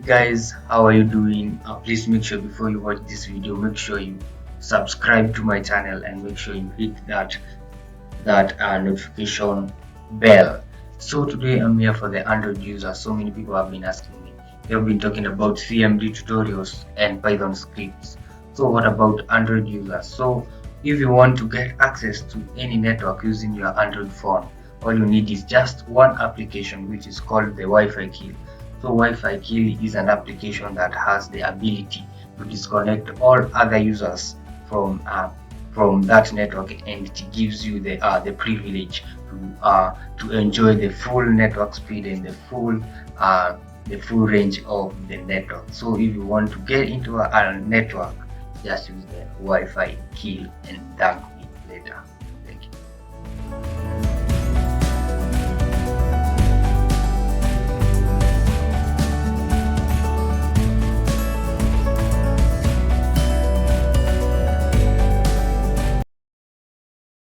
Hey guys, how are you doing? Please make sure before you watch this video, make sure you subscribe to my channel and make sure you hit that notification bell. So today I'm here for the Android users. So many people have been asking me. They've been talking about CMD tutorials and Python scripts. So what about Android users? So if you want to get access to any network using your Android phone, all you need is just one application, which is called the Wi-Fi key. So Wi-Fi key is an application that has the ability to disconnect all other users from that network, and it gives you the privilege to enjoy the full network speed and the full range of the network. So if you want to get into a network, just use the Wi-Fi key and thank me later. Thank you.